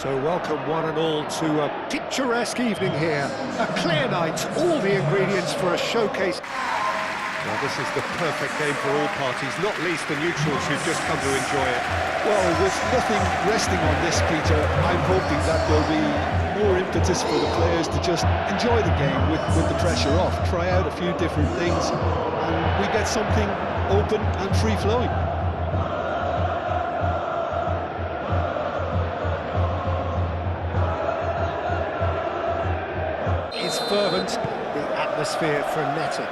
So welcome one and all to a picturesque evening here. A clear night, all the ingredients for a showcase. Well, this is the perfect game for all parties, not least the neutrals who've just come to enjoy it. Well, with nothing resting on this, Peter, I'm hoping that there'll be more impetus for the players to just enjoy the game with the pressure off, try out a few different things, and we get something open and free-flowing. It's fervent, the atmosphere frenetic.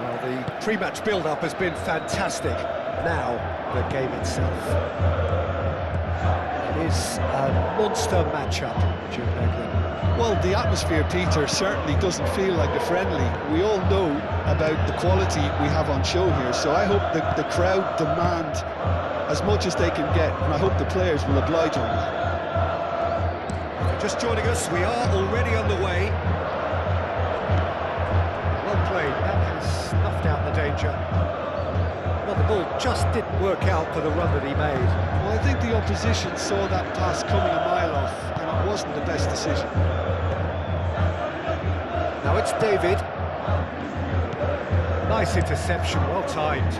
Well, the pre-match build-up has been fantastic. Now, the game itself. It is a monster matchup, Jim Beglin. Well, the atmosphere, Peter, certainly doesn't feel like a friendly. We all know about the quality we have on show here, so I hope the crowd demand as much as they can get, and I hope the players will oblige on that. Just joining us, we are already underway. Well played, that has snuffed out the danger. Well, the ball just didn't work out for the run that he made. Well, I think the opposition saw that pass coming a mile off, and it wasn't the best decision. Now it's David. Nice interception, well timed.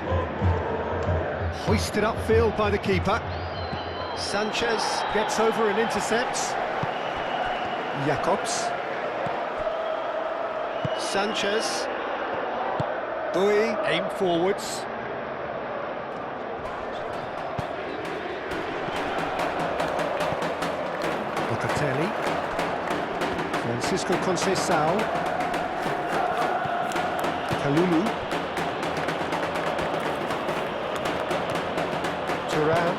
Hoisted upfield by the keeper. Sanchez gets over and intercepts. Jacobs. Sanchez. Bui, aim forwards. Locatelli. Francisco Conceição. Kalulu. Turan.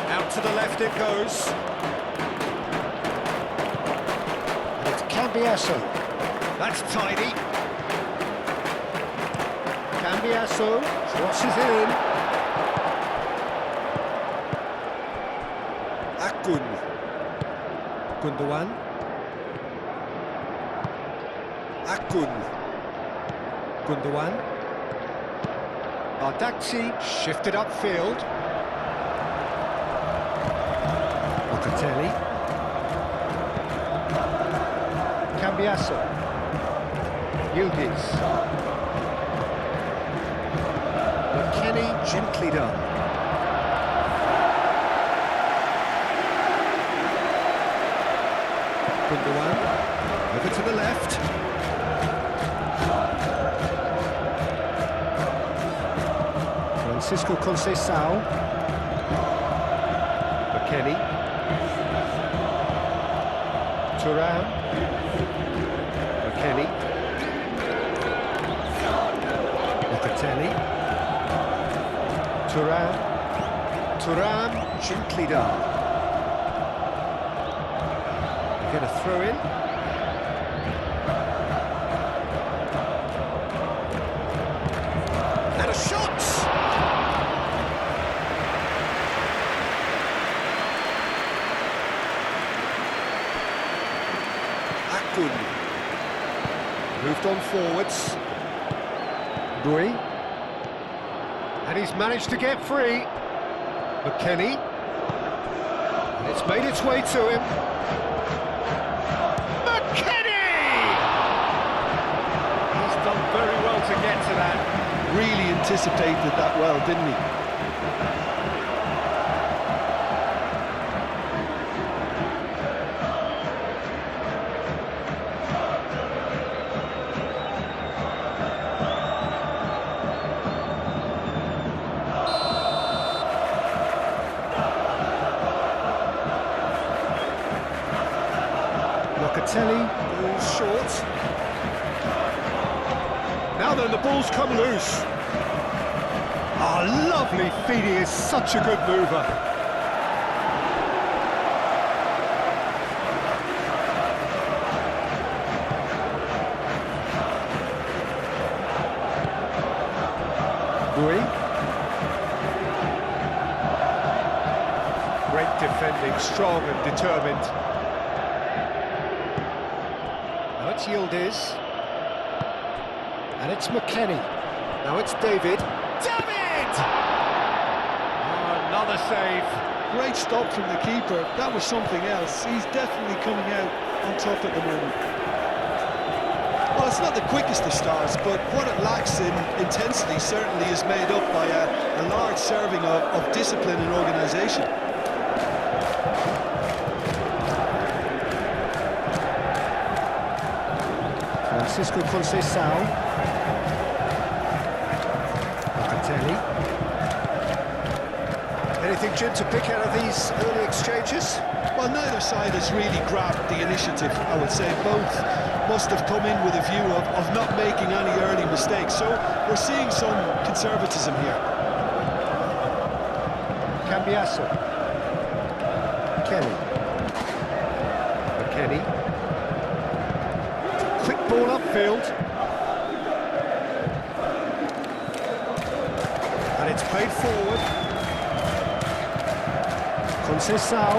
Out to the left it goes. Cambiasso. That's tidy. Cambiasso crosses it in. Akun. Gundogan. Akun. Gundogan. Bardakci shifted upfield. Locatelli. Cambiasso. Yildiz. McKennie gently done. Gundogan. Over to the left. Francisco Conceição. McKennie. Turan. McKennie. Locatelli. Turan, gently done. They're going to throw in. And a shot! Akun. Moved on forwards. Bui. And he's managed to get free. McKennie. And it's made its way to him. McKennie! He's done very well to get to that. Really anticipated that well, didn't he? Locatelli goes short. Now then, the ball's come loose. Oh, lovely feed, he is such a good mover. Bui. Great defending, strong and determined. Now it's Yildiz. And it's McKennie. Now it's David. David! Oh, Another save. Great stop from the keeper. That was something else. He's definitely coming out on top at the moment. Well, it's not the quickest of starts, but what it lacks in intensity certainly is made up by a large serving of discipline and organisation. Francisco Conceição. Locatelli. Anything, Jim, to pick out of these early exchanges? Well, neither side has really grabbed the initiative, I would say. Both must have come in with a view of not making any early mistakes. So we're seeing some conservatism here. Cambiasso. Kelly. McKennie. Quick ball upfield. And it's played forward. Conceição.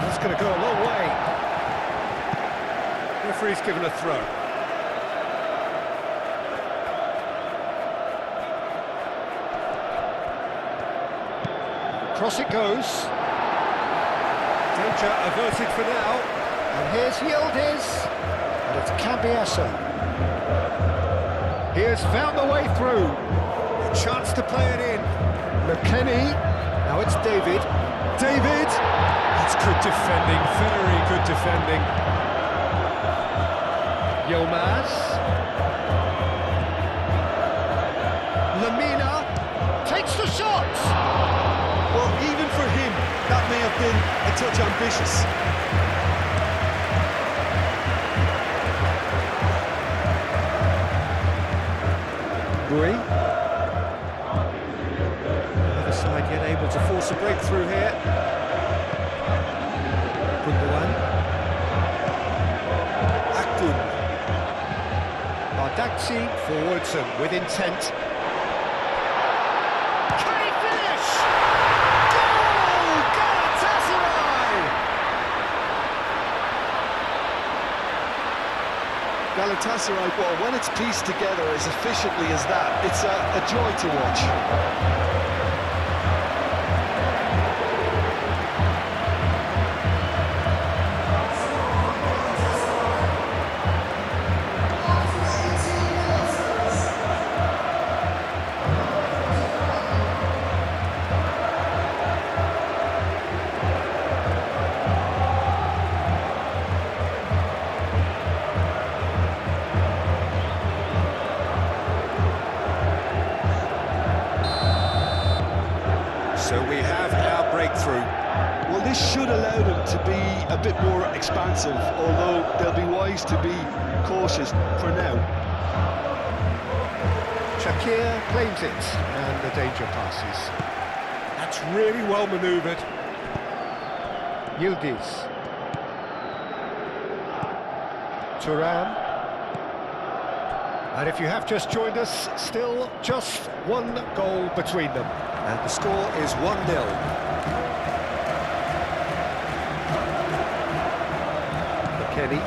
That's going to go a long way. Referee's given a throw. Cross it goes. Danger averted for now. And here's Yildiz. And it's Cambiasso. He has found the way through. A chance to play it in. McKennie. Now it's David. David! That's good defending, very good defending. Yilmaz. Lamina takes the shot! Well, even for him, that may have been a touch ambitious. Rui. Other side yet able to force a breakthrough here. Gundogan. Akgun. Bardakci forwards and with intent. Can he finish? Goal! Galatasaray! Galatasaray ball, when it's pieced together as efficiently as that, it's a joy to watch. So we have our breakthrough. Well, this should allow them to be a bit more expansive, although they'll be wise to be cautious for now. Shakir claims it, and the danger passes. That's really well manoeuvred. Yildiz. Thuram. And if you have just joined us, still just one goal between them. And the score is 1-0. McKennie.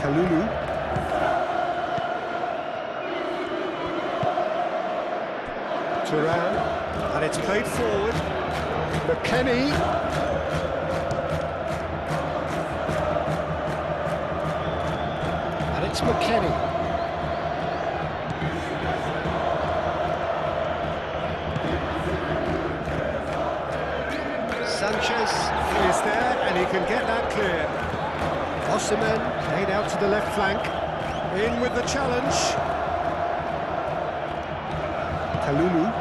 Kalulu. Thuram. And it's played forward. McKennie. It's McKennie. Sanchez is there, and he can get that clear. Osimhen played out to the left flank. In with the challenge. Kalulu.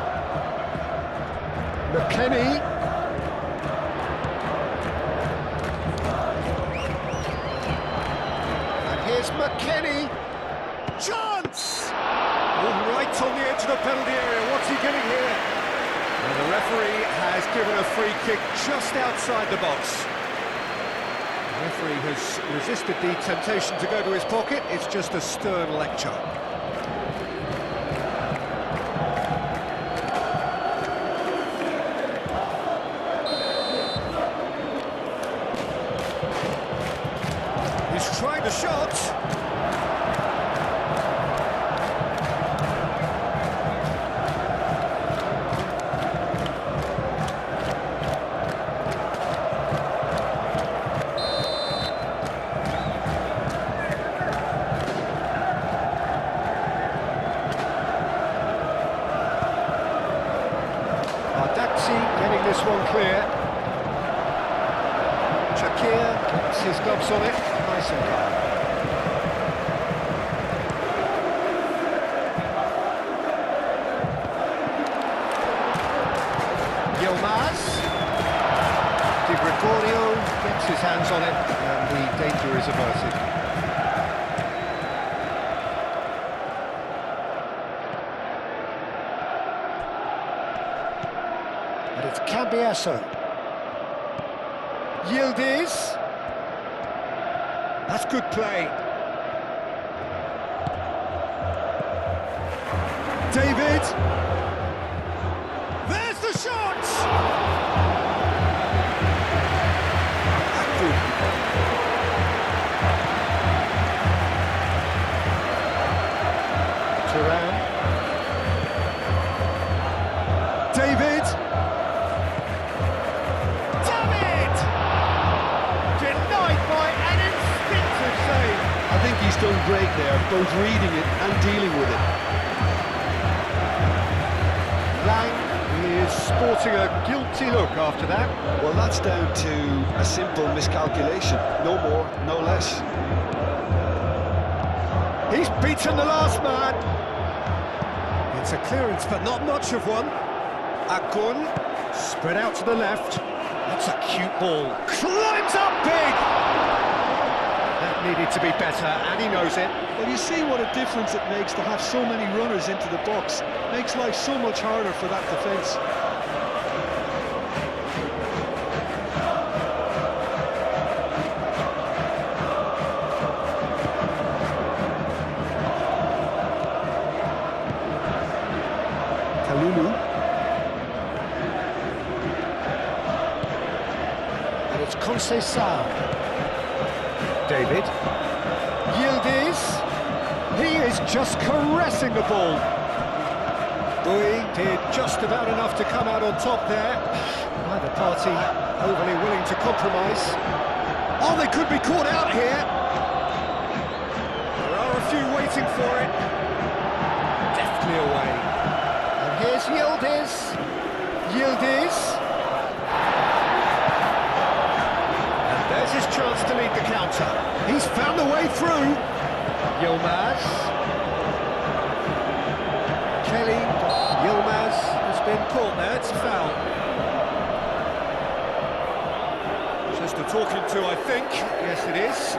McKennie. Here's McKennie. Chance! Oh, right on the edge of the penalty area. What's he getting here? And the referee has given a free kick just outside the box. The referee has resisted the temptation to go to his pocket. It's just a stern lecture. He's tried a shot. hands on it, nice and calm. Yilmaz. Di Gregorio gets his hands on it, and the danger is averted. And it's Cambiasso. Yildiz. That's good play. David. There's the shot! Turan. David. David! Denied by an instinctive save. I think he's done great there, both reading it and dealing with it. Lang is sporting a guilty look after that. Well, that's down to a simple miscalculation. No more, no less. He's beaten the last man. It's a clearance, but not much of one. Akun, spread out to the left. That's a cute ball. Climbs up big! That needed to be better, and he knows it. Well, you see what a difference it makes to have so many runners into the box. Makes life so much harder for that defence. Kalulu. And it's Conceição. David. Yildiz. He is just caressing the ball. Bui did just about enough to come out on top there. Neither party overly willing to compromise. Oh, they could be caught out here. There are a few waiting for it. Deftly away. And here's Yildiz. Yildiz. And there's his chance to lead the counter. He's found a way through. Yilmaz. Kelly. Yilmaz has been caught there. It's a foul. Just a talking to, I think. Yes, it is.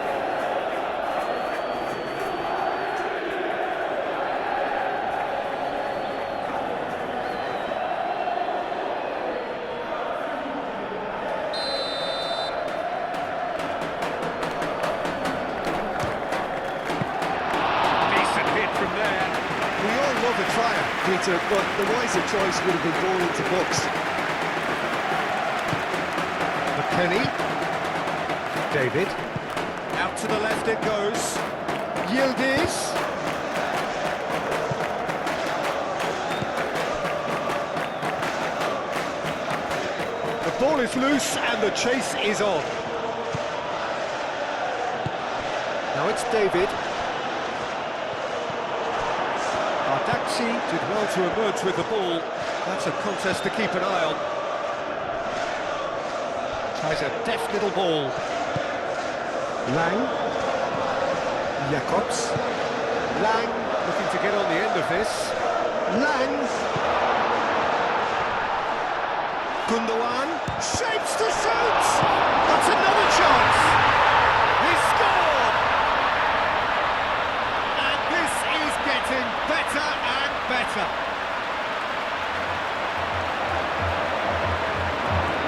The triumph, Peter, but the wiser choice would have been ball into box. McKennie. David. Out to the left it goes. Yildiz. The ball is loose and the chase is on. Now it's David. Daxi did well to emerge with the ball. That's a contest to keep an eye on. Tries a deft little ball. Lang. Jacobs. Lang looking to get on the end of this. Lang. Gundogan. Shapes to shoot! That's another chance! He scored! And this is getting better and better.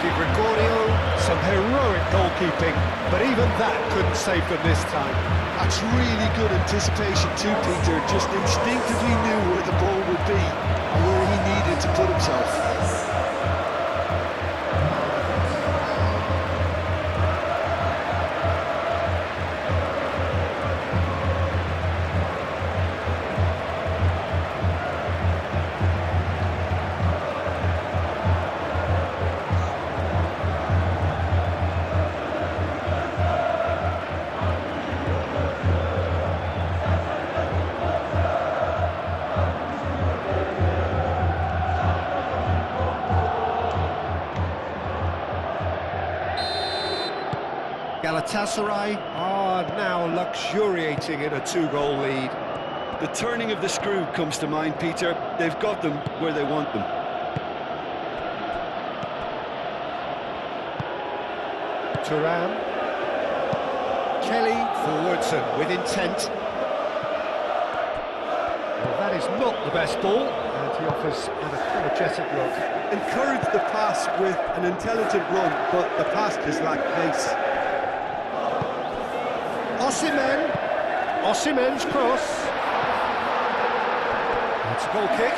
Di Gregorio, some heroic goalkeeping, but even that couldn't save them this time. That's really good anticipation too, Peter. Just instinctively knew where the ball would be and where he needed to put himself. Galatasaray are now luxuriating in a 2-goal lead. The turning of the screw comes to mind, Peter. They've got them where they want them. Thuram. Kelly forwards and with intent. Well, that is not the best ball, and he offers an apologetic look. Encourage the pass with an intelligent run, but the pass just lacked pace. Osimhen's cross. It's a goal kick.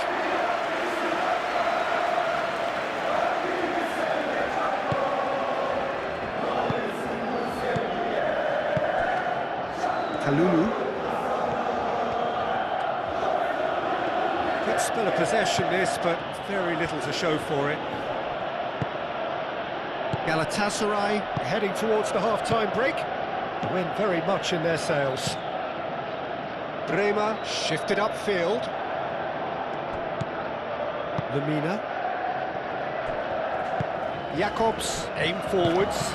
Kalulu. Good spell of possession this, but very little to show for it. Galatasaray heading towards the half-time break. The wind very much in their sails. Bremer shifted upfield. Lemina. Jacobs aim forwards.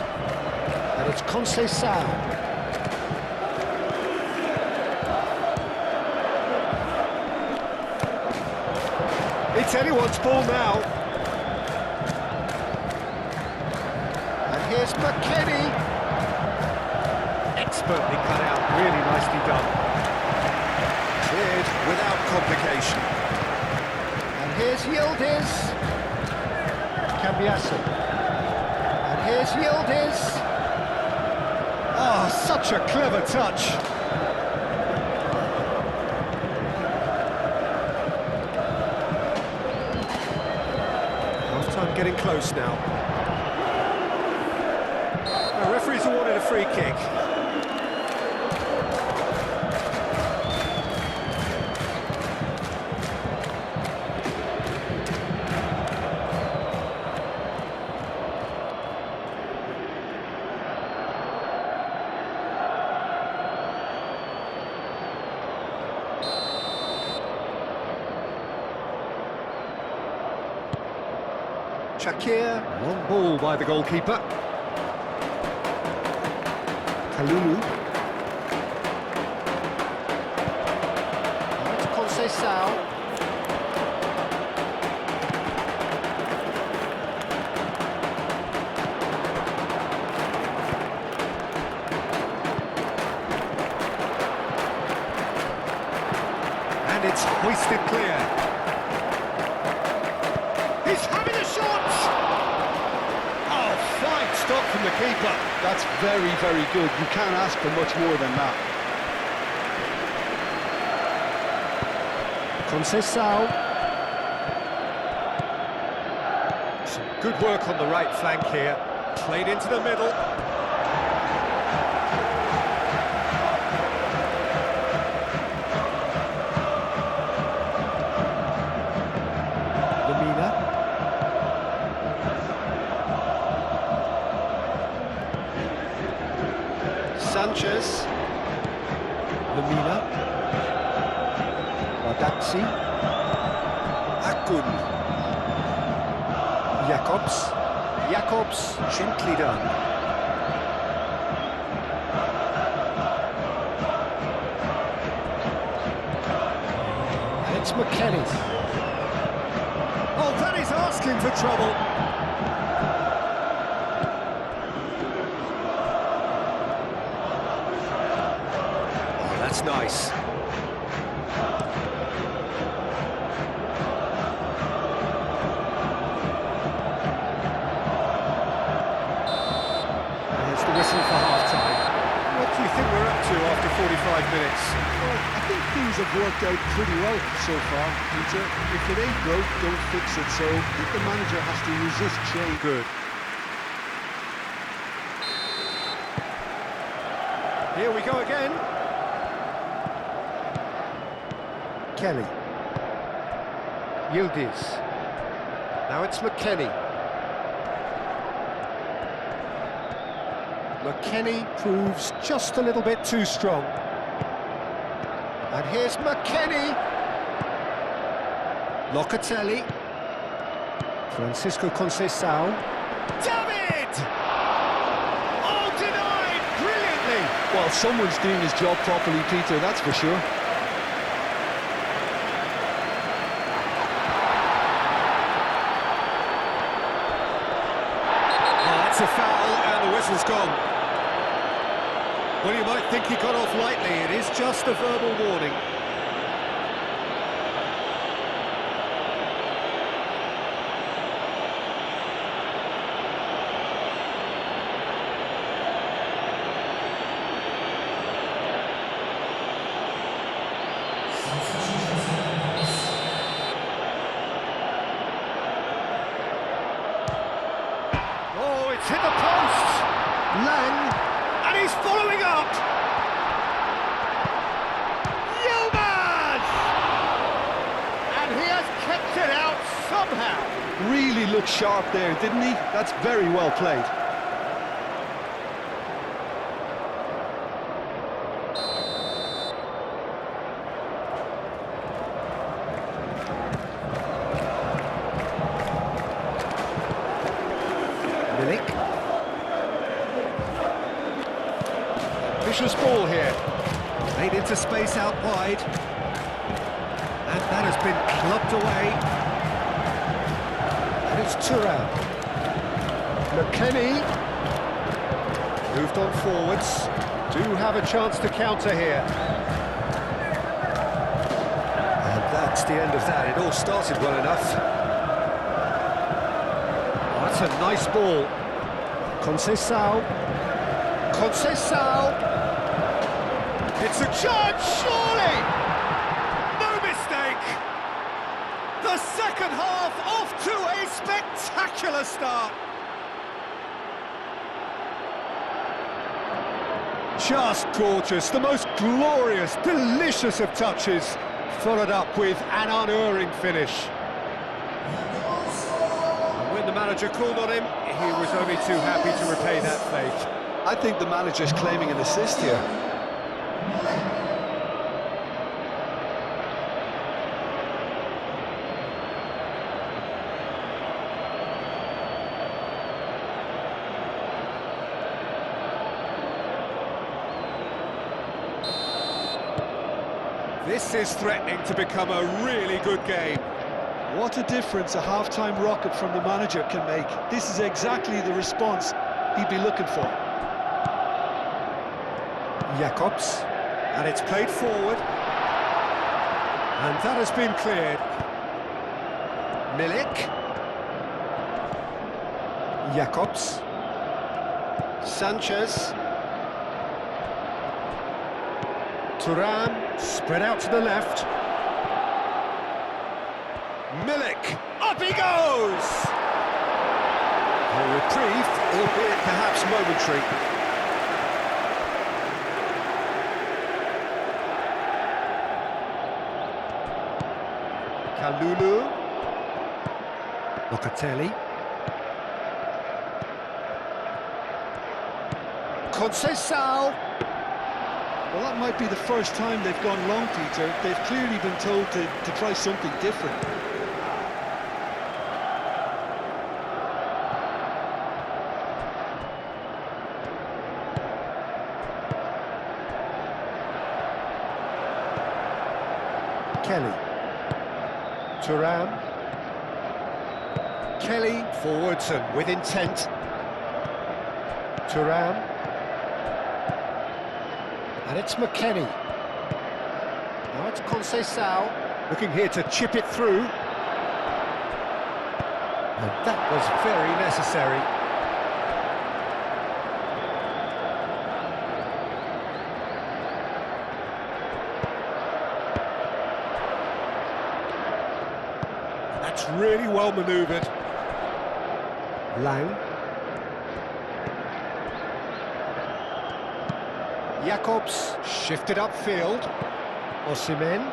And it's Conceição. It's anyone's ball now. And here's McKennie. Expertly cut out, really nicely done. Cleared without complication. And here's Yildiz. Cambiasso. And here's Yildiz. Oh, such a clever touch. Half-time getting close now. The referee's awarded a free kick. Shakir, long ball by the goalkeeper. Kalulu. On to Conceição. And it's hoisted clear. He's having a shot! Oh, fine stop from the keeper. That's very, very good. You can't ask for much more than that. Conceição. Some good work on the right flank here. Played into the middle. Lemina. Sanchez. Lemina. Badaxi. Akun. Jacobs, gently done. And it's McKennie. Oh, that is asking for trouble. Oh, that's nice. Whistle for half-time. What do you think we're up to after 45 minutes? Well, I think things have worked out pretty well so far, Peter. If it ain't broke, don't fix it. So I think the manager has to resist change. Good. Here we go again. Kelly. Yildiz. Now it's McKennie. McKennie proves just a little bit too strong. And here's McKennie. Locatelli. Francisco Conceição. David! Oh, denied! Well, someone's doing his job properly, Peter, that's for sure. It's a foul and the whistle's gone. Well, you might think he got off lightly. It is just a verbal warning. Oh, it's hit the post! Lang, and he's following up! Yilmaz! And he has kept it out somehow! Really looked sharp there, didn't he? That's very well played. Milik. Vicious ball here. Made into space out wide. And that has been clubbed away. And it's Thuram. McKennie. Moved on forwards. Do have a chance to counter here. And that's the end of that. It all started well enough. That's a nice ball. Conceição. Conceição. It's a chance, surely! No mistake! The second half off to a spectacular start. Just gorgeous, the most glorious, delicious of touches, followed up with an unerring finish. When the manager called on him, he was only too happy to repay that fate. I think the manager's claiming an assist here. This is threatening to become a really good game. What a difference a half-time rocket from the manager can make. This is exactly the response he'd be looking for. Jacobs, and it's played forward. And that has been cleared. Milik. Jacobs. Sanchez. Thuram, spread out to the left. Milik, up he goes! A reprieve, albeit perhaps momentary. Kalulu. Locatelli. Conceição. Well, that might be the first time they've gone long, Peter. They've clearly been told to try something different. Kelly. Thuram. Kelly forwards and with intent. Thuram. And it's McKennie. Now it's Conceição, looking here to chip it through. And that was very necessary. That's really well manoeuvred. Lang. Jacobs shifted upfield. Osimhen.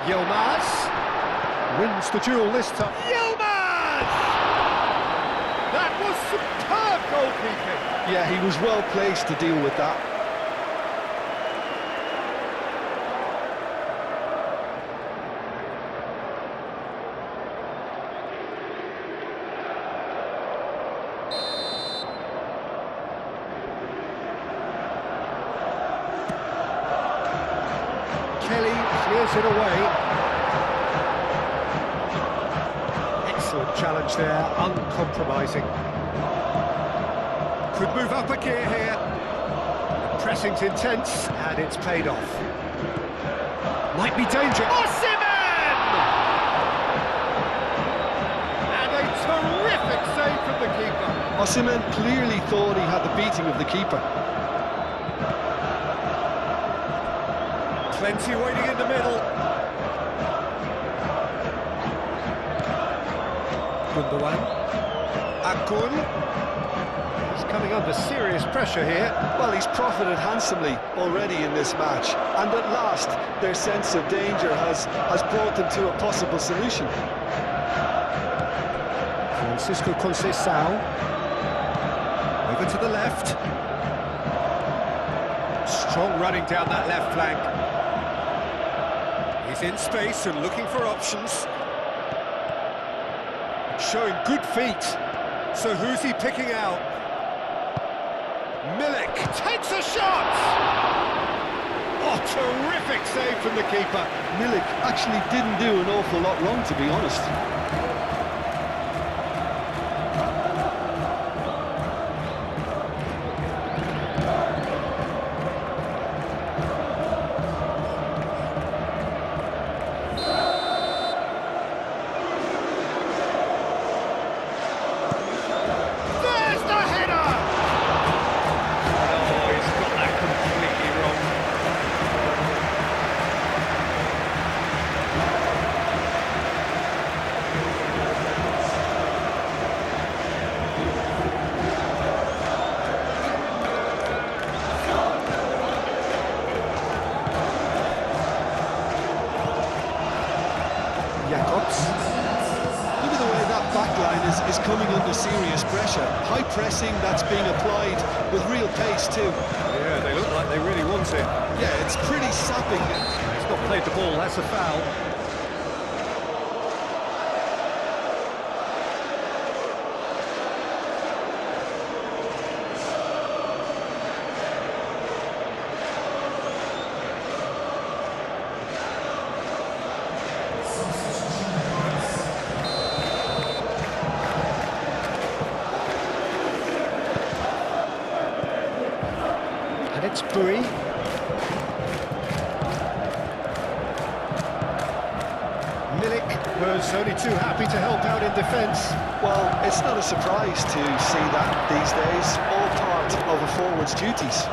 Yilmaz wins the duel this time. Yilmaz! That was superb goalkeeping. Yeah, he was well placed to deal with that. claws it away. Excellent challenge there, uncompromising. Could move up a gear here. The pressing's intense, and it's paid off. Might be danger. Osimhen! And a terrific save from the keeper. Osimhen clearly thought he had the beating of the keeper. Plenty waiting in the middle. Gundogan. Akun. He's coming under serious pressure here. Well, he's profited handsomely already in this match, and at last their sense of danger has brought them to a possible solution. Francisco Conceição. Over to the left. Strong running down that left flank. He's in space and looking for options. Showing good feet. So who's he picking out? Milik takes a shot! Oh, terrific save from the keeper. Milik actually didn't do an awful lot wrong, to be honest. Look at the way that backline is coming under serious pressure. High pressing that's being applied with real pace too. Yeah, they look like they really want it. Yeah, it's pretty sapping. He's not played the ball, that's a foul. It's Bui. Milik was only too happy to help out in defence. Well, it's not a surprise to see that these days, all part of a forward's duties.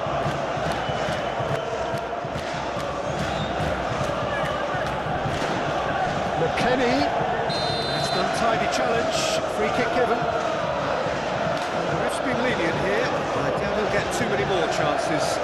McKennie. That's an untidy challenge. Free kick given. The ref's been lenient here. I doubt he'll get too many more chances.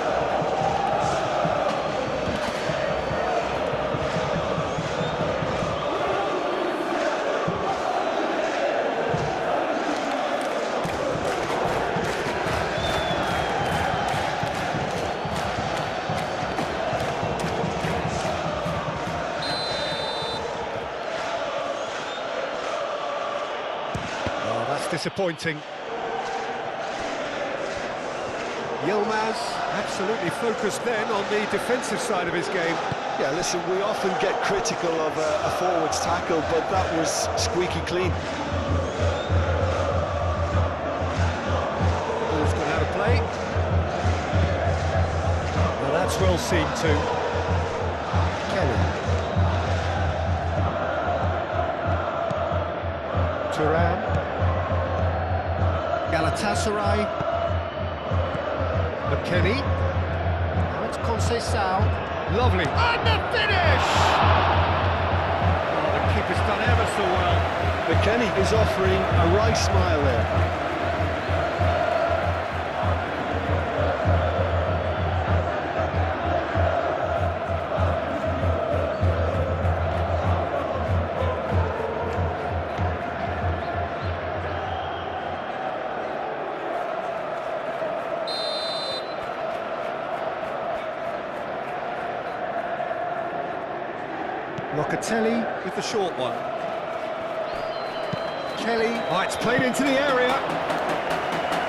Oh, that's disappointing. Yilmaz absolutely focused then on the defensive side of his game. Yeah, listen, we often get critical of a forward's tackle, but that was squeaky clean. Ball's gone out of play. Well, that's well seen too. Kelly. Turan. Galatasaray. McKennie. Now it's Conceição. Lovely. And the finish! Oh, the keeper's done ever so well. McKennie is offering a right smile there. Locatelli with the short one. Kelly. Oh, it's played into the area.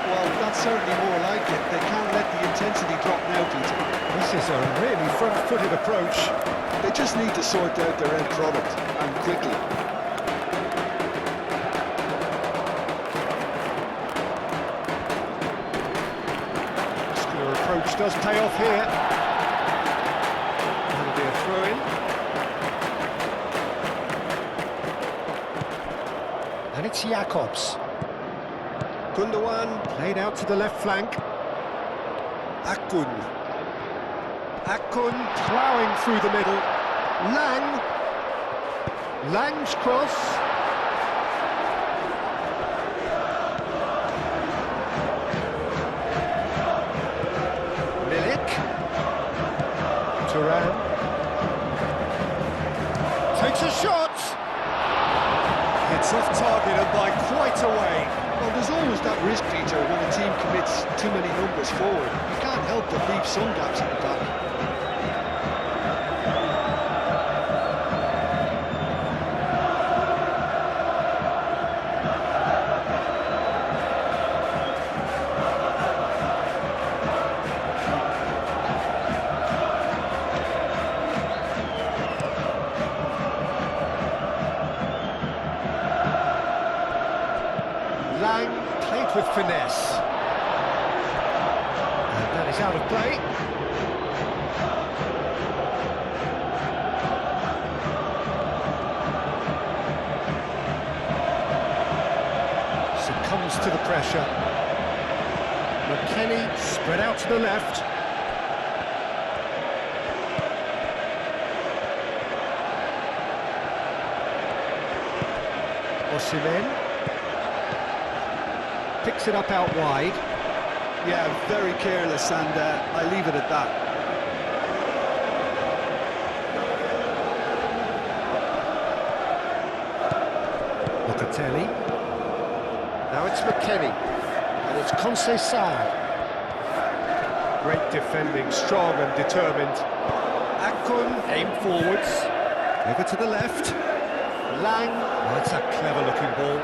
Well, that's certainly more like it. They can't let the intensity drop now, Peter. This is a really front-footed approach. They just need to sort out their end product, and quickly. Muscular approach does pay off here. That'll be a throw-in. And it's Jakobs. Gundogan played out to the left flank. Akun. Akun ploughing through the middle. Lang. Lang's cross. Milik. Thuram. Takes a shot. It's off target and by quite a way. Well, there's always that risk, Peter, when a team commits too many numbers forward. You can't help but leave some gaps in the back. Lang played with finesse. And that is out of play. Succumbs to the pressure. McKennie spread out to the left. Osimhen. Picks it up out wide. Yeah, very careless, and I leave it at that. Locatelli. Now it's McKennie. And it's Conceição. Great defending, strong and determined. Akun aim forwards. Over to the left. Lang. Oh, that's a clever looking ball.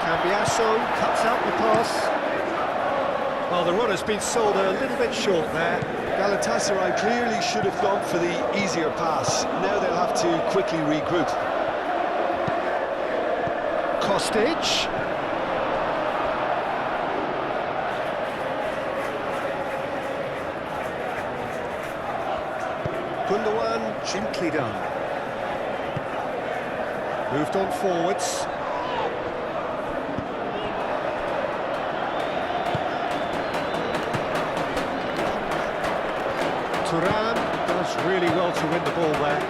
Cambiasso cuts out the pass. Well, the run has been sold a little bit short there. Galatasaray clearly should have gone for the easier pass. Now they'll have to quickly regroup. Kostic. Gundogan, gently done. Moved on forwards. Thuram does really well to win the ball there.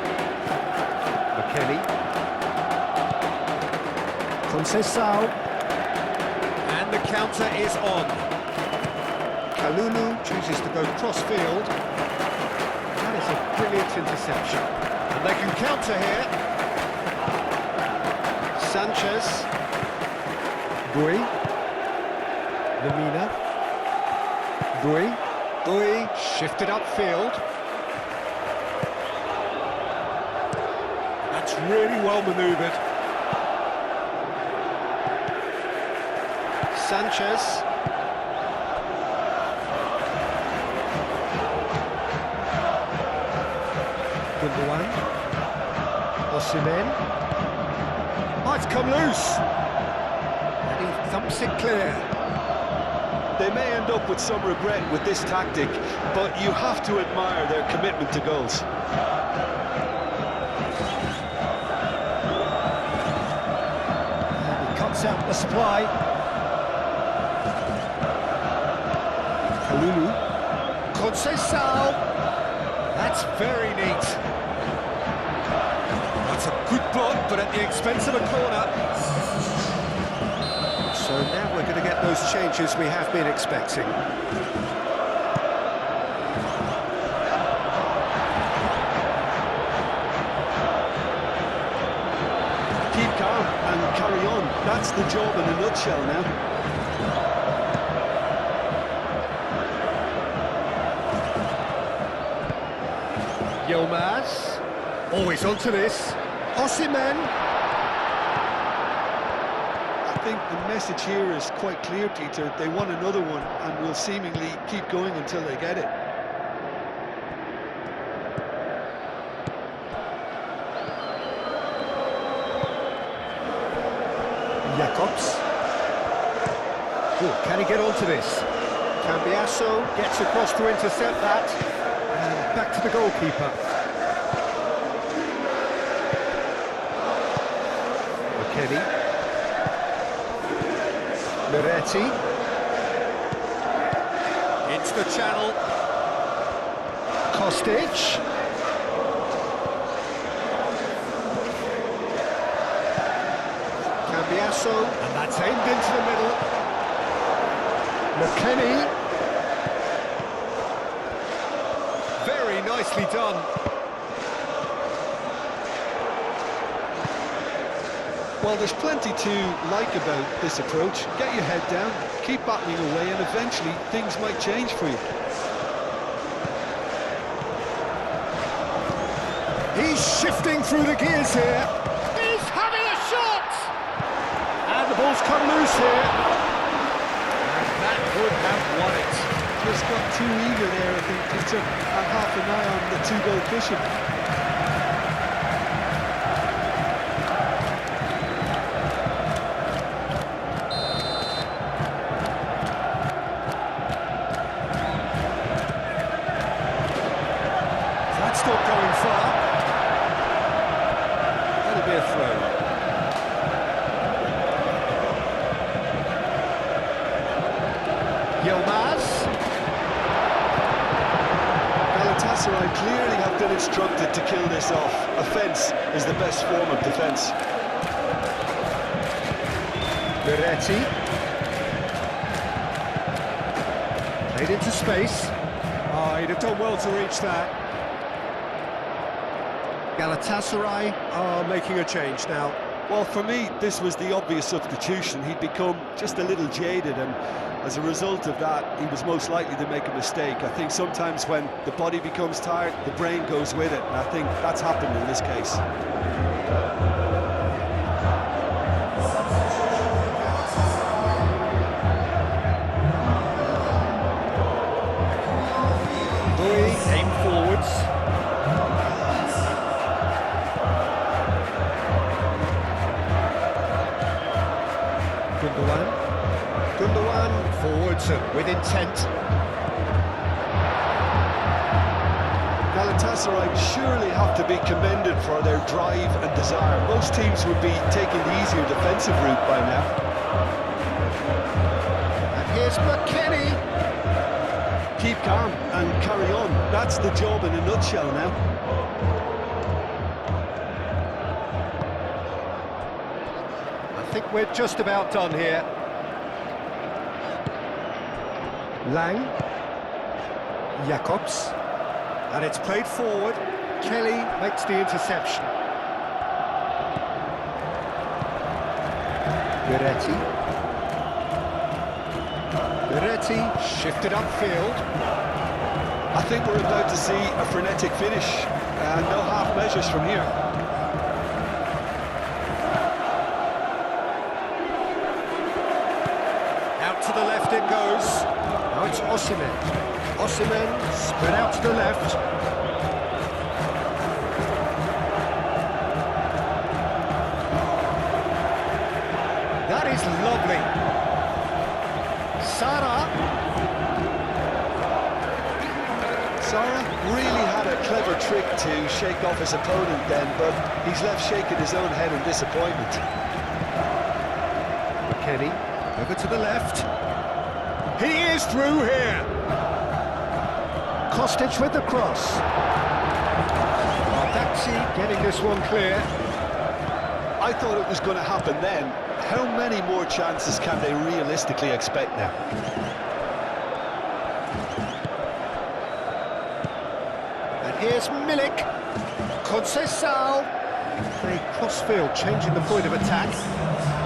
McKennie. Conceição. And the counter is on. Kalulu chooses to go cross-field. That is a brilliant interception. And they can counter here. Sanchez. Bui. Lemina. Bui. Bui shifted upfield. That's really well manoeuvred. Sanchez. Gundogan. Osimhen. Oh, it's come loose. And he thumps it clear. They may end up with some regret with this tactic, but you have to admire their commitment to goals. He cuts out the supply. Kalulu. Conceição. That's very neat. That's a good block, but at the expense of a corner. So now we're going to get those changes we have been expecting. Keep calm and carry on. That's the job in a nutshell now. Yilmaz. Always onto this. Osimhen. think the message here is quite clear, Peter. They want another one and will seemingly keep going until they get it. Jacobs. Oh, can he get onto this? Cambiasso gets across to intercept that. And back to the goalkeeper. McKennie. Moretti. It's the channel. Kostic. Cambiasso, and that's aimed into the middle. McKennie. Very nicely done. Well, there's plenty to like about this approach. Get your head down, keep battling away, and eventually things might change for you. He's shifting through the gears here. He's having a shot! And the ball's come loose here. And that could have won it. Just got too eager there, I think, Peter, and half an eye on the two-goal cushion. That's not going far. That'll be a throw. Yilmaz. Galatasaray clearly have been instructed to kill this off. Offence is the best form of defence. Moretti. Played into space. Oh, he'd have done well to reach that. Galatasaray are making a change now. Well, for me, this was the obvious substitution. He'd become just a little jaded, and as a result of that, he was most likely to make a mistake. I think sometimes when the body becomes tired, the brain goes with it, and I think that's happened in this case. Aim forwards. Gundogan forwards and with intent. Galatasaray surely have to be commended for their drive and desire. Most teams would be taking the easier defensive route by now. And here's McKennie. Keep calm and carry on. That's the job in a nutshell now. I think we're just about done here. Lang. Jacobs. And it's played forward. Kelly makes the interception. Moretti. Moretti shifted upfield. I think we're about to see a frenetic finish, and no half measures from here. Out to the left it goes. Now it's Osimhen. Osimhen spread out to the left. That is lovely. Sara really had a clever trick to shake off his opponent then, but he's left shaking his own head in disappointment. McKennie over to the left. He is through here. Kostic with the cross. Bardacci getting this one clear. I thought it was going to happen then. How many more chances can they realistically expect now? And here's Milik. Conceição. They cross-field, changing the point of attack.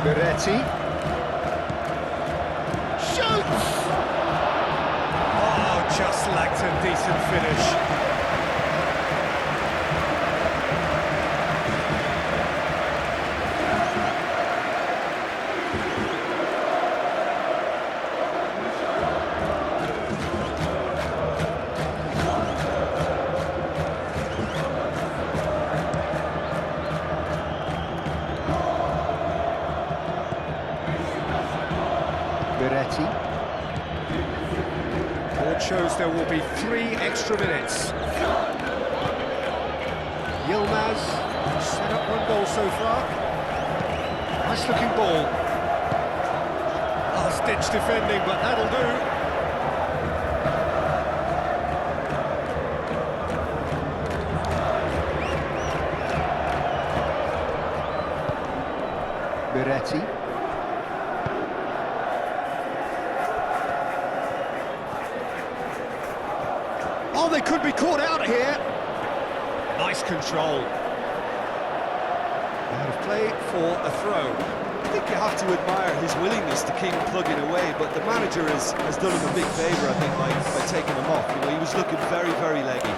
Moretti. Shoots! Oh, just lacked a decent finish. shows there will be 3 extra minutes. Yilmaz, set up 1 goal so far. Nice looking ball. Last-ditch defending, but that'll do. Miretti. Oh, they could be caught out here. Nice control. Out of play for a throw. I think you have to admire his willingness to keep plugging away, but the manager has done him a big favour, I think, by taking him off. You know, he was looking very, very leggy.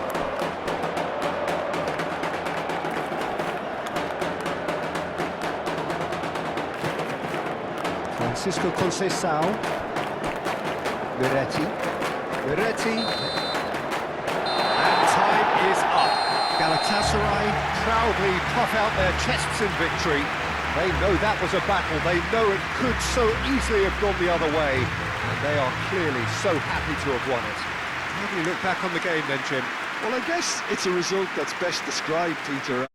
Francisco Conceição. Miretti. And time is up. Galatasaray proudly puff out their chests in victory. They know that was a battle. They know it could so easily have gone the other way. And they are clearly so happy to have won it. How do you look back on the game then, Jim? Well, I guess it's a result that's best described, Peter.